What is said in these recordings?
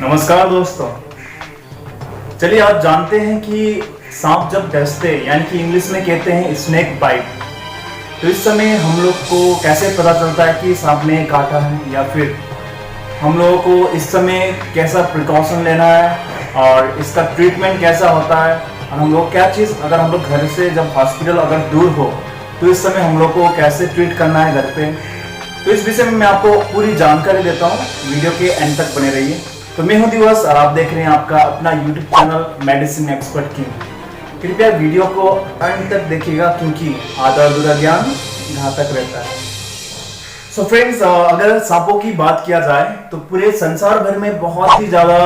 नमस्कार दोस्तों। चलिए आप जानते हैं कि सांप जब डसते हैं यानी कि इंग्लिश में कहते हैं स्नेक बाइट, तो इस समय हम लोग को कैसे पता चलता है कि सांप ने काटा है, या फिर हम लोगों को इस समय कैसा प्रिकॉशन लेना है और इसका ट्रीटमेंट कैसा होता है, और हम लोग क्या चीज़ अगर हम लोग घर से जब हॉस्पिटल अगर दूर हो तो इस समय हम लोग को कैसे ट्रीट करना है घर पे। तो इस विषय में मैं आपको पूरी जानकारी देता हूँ, वीडियो के एंड तक बने रहिए। तो मैं हूं दिवस और आप देख रहे हैं आपका अपना YouTube channel medicine expert king. कृपया वीडियो को अंत तक देखिएगा क्योंकि आधा अधूरा ज्ञान घातक रहता है। सो फ्रेंड्स, अगर सांपों की बात किया जाए तो पूरे संसार भर में बहुत ही ज़्यादा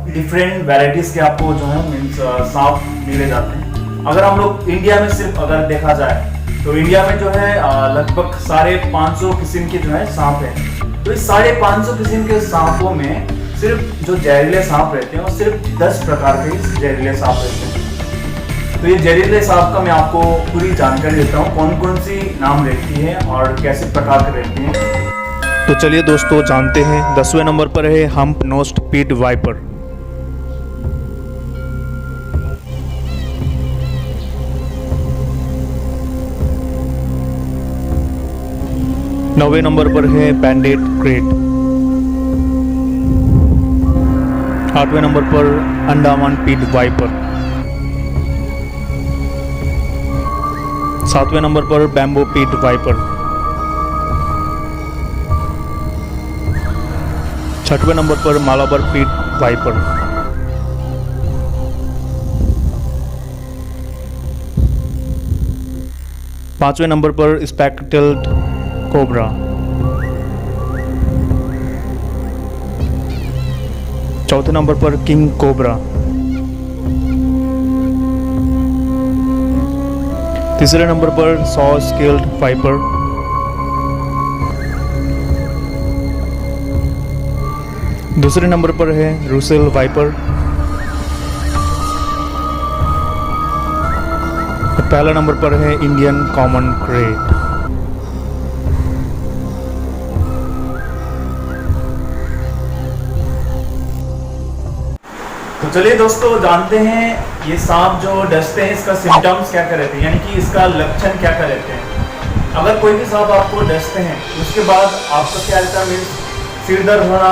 डिफरेंट वैरायटीज के आपको जो है मीन्स सांप मिले जाते हैं। अगर हम लोग इंडिया में सिर्फ अगर देखा जाए तो इंडिया में जो है लगभग 550 किस्म के जो है सांप हैं। तो इस 550 किस्म के सांपों में सिर्फ जो जहरीले सांप रहते हैं वो सिर्फ 10 प्रकार के जहरीले सांप रहते हैं। तो ये जहरीले सांप का मैं आपको पूरी जानकारी देता हूँ, कौन कौन सी नाम रहती है और कैसे प्रकार के रहती हैं। तो चलिए दोस्तों जानते हैं। 10वें नंबर पर है हम्प नोस्ड पिट वाइपर। नौवें नंबर पर है बैंडेड क्रेट। 8वें नंबर पर अंडमान पिट वाइपर। 7वें नंबर पर बैम्बो पिट वाइपर। 6वें नंबर पर मालाबार पिट वाइपर। 5वें नंबर पर स्पेक्टेल्ड कोबरा। 4थे नंबर पर किंग कोबरा। 3रे नंबर पर सॉ स्केल्ड वाइपर। 2रे नंबर पर है रूसेल वाइपर। और पहला नंबर पर है इंडियन कॉमन क्रेट। तो चलिए दोस्तों जानते हैं ये सांप जो डसते हैं इसका सिम्टम्स क्या क्या रहते हैं, यानी कि इसका लक्षण क्या क्या रहते हैं। अगर कोई भी सांप आपको डसते हैं उसके बाद आपको क्या रहता है, मीन्स सिर दर्द होना,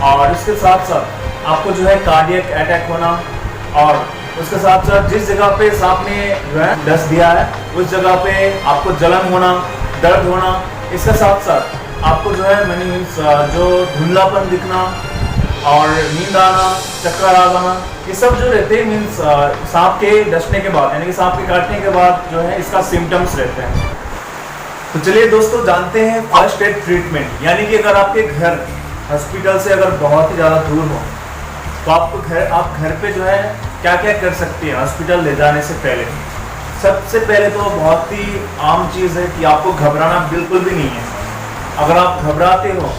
और उसके साथ साथ आपको जो है कार्डियक अटैक होना, और उसके साथ साथ जिस जगह पे सांप ने जो है डस दिया है उस जगह पे आपको जलन होना, दर्द होना। इसके साथ साथ आपको जो है मीन्स जो धुंधलापन दिखना और नींद आना, चक्कर आ जाना, ये सब जो रहते हैं मीन्स सांप के डसने के बाद यानी कि सांप के काटने के बाद जो है इसका सिम्टम्स रहते हैं। तो चलिए दोस्तों जानते हैं फर्स्ट एड ट्रीटमेंट, यानी कि अगर आपके घर हॉस्पिटल से अगर बहुत ही ज़्यादा दूर हो तो आप घर पे जो है क्या क्या कर सकते हैं हॉस्पिटल ले जाने से पहले। सबसे पहले तो बहुत ही आम चीज़ है कि आपको घबराना बिल्कुल भी नहीं है। अगर आप घबराते हो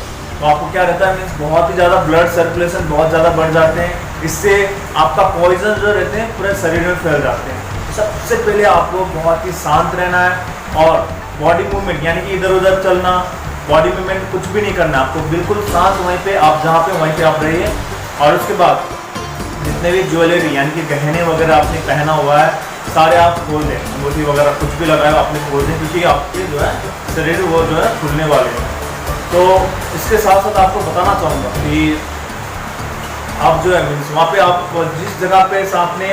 तो आपको क्या रहता है मीन्स बहुत ही ज़्यादा ब्लड सर्कुलेशन बहुत ज़्यादा बढ़ जाते हैं, इससे आपका पॉइजन जो रहते हैं पूरे शरीर में फैल जाते हैं। तो सबसे पहले आपको बहुत ही शांत रहना है और बॉडी मूवमेंट यानी कि इधर उधर चलना, बॉडी मूवमेंट कुछ भी नहीं करना, आपको बिल्कुल शांत वहीं पे आप जहाँ पे वहीं पे आप रहिए। और उसके बाद जितने भी ज्वेलरी यानी कि गहने वगैरह आपने पहना हुआ है सारे आप खोल दें, अंगूठी वगैरह कुछ भी लगाया आपने खोल दें, क्योंकि आपके जो है शरीर वो जो है खुलने वाले हैं। तो इसके साथ साथ आपको बताना चाहूँगा कि आप जो है मीन्स वहाँ पे आप जिस जगह पे सांप ने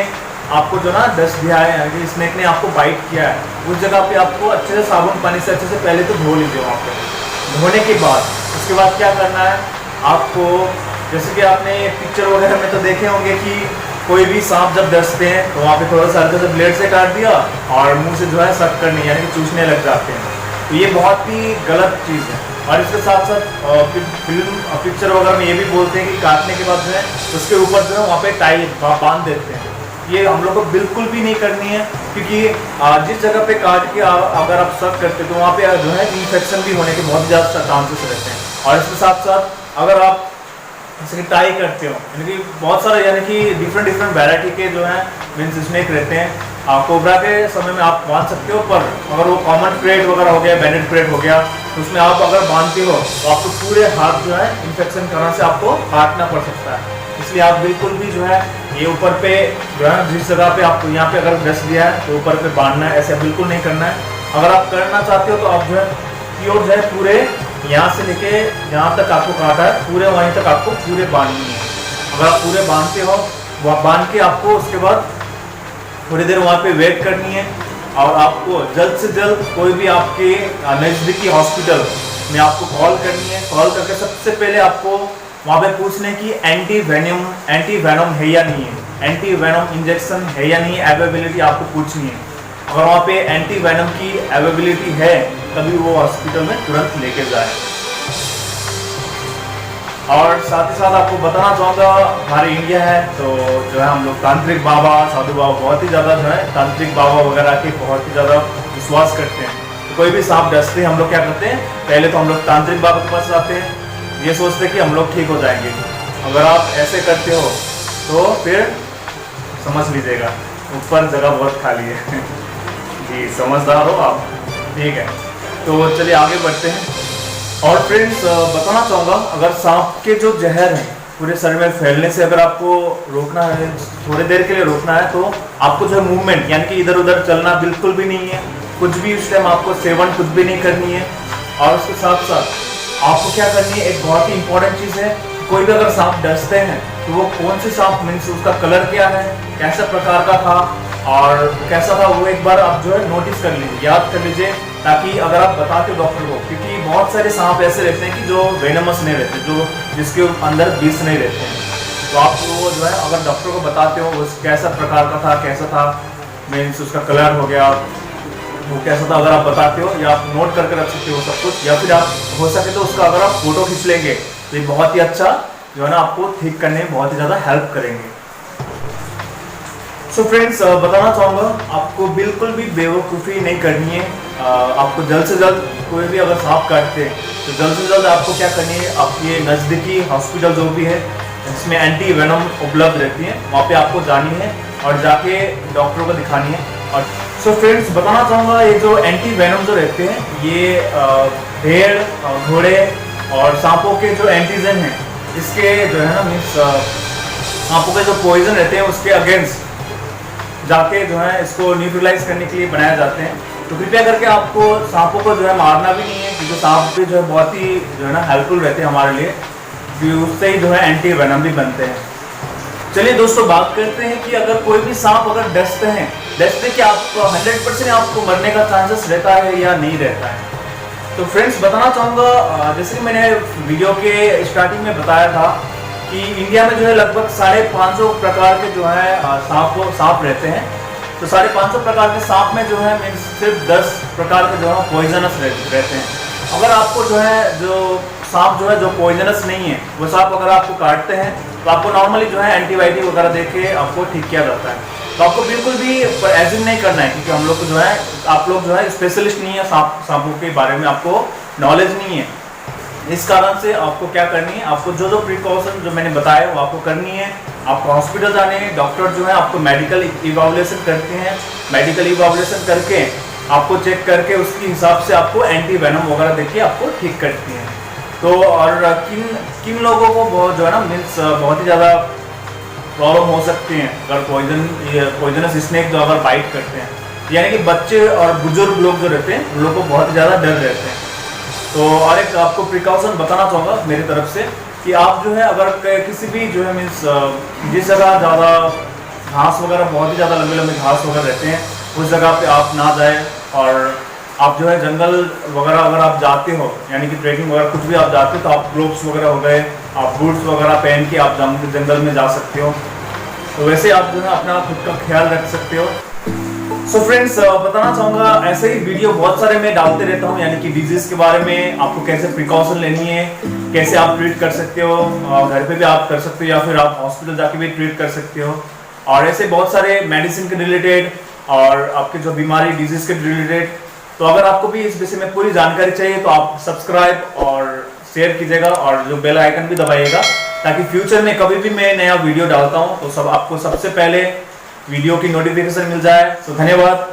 आपको जो ना डस दिया है यानी कि स्नेक ने आपको बाइट किया है उस जगह पे आपको अच्छे से साबुन पानी से अच्छे से पहले तो धो लीजिए। वहाँ पे धोने के बाद उसके बाद क्या करना है आपको, जैसे कि आपने पिक्चर वगैरह में तो देखे होंगे कि कोई भी सांप जब डसते हैं तो वहाँ पे थोड़ा सा हल्के से ब्लेड से काट दिया और मुँह से जो है सक करने यानी कि चूसने लग जाते हैं। तो ये बहुत ही गलत चीज़ है। और इसके साथ साथ फिल्म पिक्चर वगैरह में ये भी बोलते हैं कि काटने के बाद जो है उसके ऊपर जो है वहाँ पे टाई बांध देते हैं। ये हम लोग को बिल्कुल भी नहीं करनी है, क्योंकि जिस जगह पे काट के अगर आप शक करते हैं तो वहाँ पे जो है इन्फेक्शन भी होने के बहुत ज़्यादा चांसेस रहते हैं। और इसके साथ साथ अगर आप जैसे कि टाई करते हो यानी कि बहुत सारे यानी कि डिफरेंट वैरायटी के जो है मीन्स स्नेक रहते हैं। कोबरा के समय में आप बांध सकते हो, पर अगर वो कॉमन क्रेट वगैरह हो गया, बैंडेड क्रेट हो गया, तो उसमें आप अगर बांधते हो तो आपको पूरे हाथ जो है इन्फेक्शन करने से आपको काटना पड़ सकता है। इसलिए आप बिल्कुल भी जो है ये ऊपर पे जो है जिस जगह पे आपको यहाँ पे अगर डस्ट दिया है तो ऊपर पे बांधना है, ऐसे बिल्कुल नहीं करना है। अगर आप करना चाहते हो तो आप जो है प्योर जो है पूरे यहाँ से लेके जहाँ तक आपको काटा है पूरे वहीं तक आपको पूरे बांधनी है। अगर आप पूरे बांधते हो वह बांध के आपको उसके बाद थोड़ी देर वहाँ पे वेट करनी है और आपको जल्द से जल्द कोई भी आपके नज़दीकी हॉस्पिटल में आपको कॉल करनी है। कॉल करके सबसे पहले आपको वहाँ पे पूछने की एंटी वेनम है या नहीं है, एंटी वेनम इंजेक्शन है या नहीं, अवेलेबिलिटी आपको पूछनी है। अगर वहाँ पे एंटी वेनम की अवेलेबिलिटी है तभी वो हॉस्पिटल में तुरंत लेके जाए। और साथ ही साथ आपको बताना चाहूँगा हमारे इंडिया है तो जो है हम लोग तांत्रिक बाबा साधु बाबा बहुत ही ज़्यादा जो है तांत्रिक बाबा वगैरह के बहुत ही ज़्यादा विश्वास करते हैं। तो कोई भी सांप डसते हैं हम लोग क्या करते हैं, पहले तो हम लोग तांत्रिक बाबा के पास जाते हैं, ये सोचते हैं कि हम लोग ठीक हो जाएंगे। अगर आप ऐसे करते हो तो फिर समझ लीजिएगा ऊपर जगह बहुत खाली है जी, समझदार हो आप, ठीक है। तो चलिए आगे बढ़ते हैं। और फ्रेंड्स बताना चाहूँगा अगर सांप के जो जहर है पूरे शरीर में फैलने से अगर आपको रोकना है, थोड़ी देर के लिए रोकना है, तो आपको जो है मूवमेंट यानी कि इधर उधर चलना बिल्कुल भी नहीं है, कुछ भी उस टाइम आपको सेवन कुछ भी नहीं करनी है। और उसके साथ साथ आपको क्या करनी है, एक बहुत ही इंपॉर्टेंट चीज़ है, कोई भी अगर सांप डसते हैं तो वो कौन से सांप मीन्स उसका कलर क्या है, कैसा प्रकार का था और कैसा था, वो एक बार आप जो है नोटिस कर लीजिए, याद कर लीजिए, ताकि अगर आप बताते हो डॉक्टर को, क्योंकि बहुत सारे सांप ऐसे रहते हैं कि जो वेनमस नहीं रहते, जो जिसके अंदर विष नहीं रहते हैं। तो आप वो जो है अगर डॉक्टर को बताते हो उस कैसा प्रकार का था, कैसा था, मीन्स उसका कलर हो गया, वो कैसा था, अगर आप बताते हो या आप नोट करके रख सकते हो सब कुछ, या फिर आप हो सके तो उसका अगर आप फोटो खींच लेंगे तो ये बहुत ही अच्छा जो है ना आपको ठीक करने में बहुत ही ज़्यादा हेल्प करेंगे। सो फ्रेंड्स बताना चाहूँगा आपको बिल्कुल भी बेवकूफ़ी नहीं करनी है। आपको जल्द से जल्द कोई भी अगर सांप काटते हैं तो जल्द से जल्द आपको क्या करनी है, आपके नज़दीकी हॉस्पिटल जो भी है जिसमें एंटी वेनम उपलब्ध रहती है वहाँ पे आपको जानी है और जाके डॉक्टरों को दिखानी है। और सो फ्रेंड्स बताना चाहूँगा ये जो एंटी वेनम जो रहते हैं ये भेड़, घोड़े और सांपों के जो एंटीजन हैं इसके जो है ना मीन्स सांपों के जो पॉइजन रहते हैं उसके अगेंस्ट जाके जो है इसको न्यूट्रलाइज करने के लिए बनाए जाते हैं। तो कृपया करके आपको सांपों को जो है मारना भी नहीं है, क्योंकि सांप भी जो है बहुत ही जो है ना हेल्पफुल रहते हैं हमारे लिए, क्योंकि उससे ही जो है एंटी वेनम भी बनते हैं। चलिए दोस्तों बात करते हैं कि अगर कोई भी सांप अगर डसते कि आपको 100% आपको मरने का चांसेस रहता है या नहीं रहता है। तो फ्रेंड्स बताना चाहूँगा जैसे कि मैंने वीडियो के स्टार्टिंग में बताया था कि इंडिया में जो है लगभग 550 प्रकार के जो है सांप रहते हैं। तो 550 प्रकार के सांप में जो है मीन्स सिर्फ 10 प्रकार के जो है पॉइजनस रहते हैं। अगर आपको जो है जो सांप जो है जो पॉइजनस नहीं है वो सांप अगर आपको काटते हैं तो आपको नॉर्मली जो है एंटीबायोटिक वगैरह दे के आपको ठीक किया जाता है। तो आपको बिल्कुल भी एज्यूम नहीं करना है, क्योंकि हम लोग को जो है आप लोग जो है स्पेशलिस्ट नहीं है सांपों के बारे में, आपको नॉलेज नहीं है। इस कारण से आपको क्या करनी है, आपको जो जो प्रिकॉशन जो मैंने बताया वो आपको करनी है। आपको हॉस्पिटल जाने हैं, डॉक्टर जो है आपको मेडिकल इवैल्यूएशन करते हैं, मेडिकल इवैल्यूएशन करके आपको चेक करके उसके हिसाब से आपको एंटी वेनम वगैरह देके आपको ठीक करती हैं। तो और किन लोगों को बहुत जो है ना मीन्स बहुत ही ज़्यादा प्रॉब्लम हो सकती है अगर पॉइजनस स्नेक जो अगर बाइट करते हैं, यानी कि बच्चे और बुजुर्ग लोग जो रहते हैं उन लोगों को बहुत ज़्यादा डर रहते हैं। तो और एक आपको प्रिकॉशन बताना चाहूँगा मेरी तरफ से कि आप जो है अगर किसी भी जो है मीन्स जिस जगह ज़्यादा घास वगैरह बहुत ही ज़्यादा लंबे लंबे घास वगैरह रहते हैं उस जगह पे आप ना जाए। और आप जो है जंगल वगैरह अगर आप जाते हो यानी कि ट्रैकिंग वगैरह कुछ भी आप जाते हो तो आप ग्लोव्स वगैरह हो गए, आप बूट्स वगैरह पहन के आप जंगल में जा सकते हो। तो वैसे आप जो है अपना खुद का ख्याल रख सकते हो। सो फ्रेंड्स बताना चाहूँगा ऐसे ही वीडियो बहुत सारे मैं डालते रहता हूँ, यानी कि डिजीज़ के बारे में, आपको कैसे प्रिकॉशन लेनी है, कैसे आप ट्रीट कर सकते हो, घर पे भी आप कर सकते हो या फिर आप हॉस्पिटल जाके भी ट्रीट कर सकते हो। और ऐसे बहुत सारे मेडिसिन के रिलेटेड और आपके जो बीमारी डिजीज़ के रिलेटेड। तो अगर आपको भी इस विषय में पूरी जानकारी चाहिए तो आप सब्सक्राइब और शेयर कीजिएगा और जो बेल आइकन भी दबाइएगा, ताकि फ्यूचर में कभी भी मैं नया वीडियो डालता हूँ तो आपको सबसे पहले वीडियो की नोटिफिकेशन मिल जाए। तो धन्यवाद।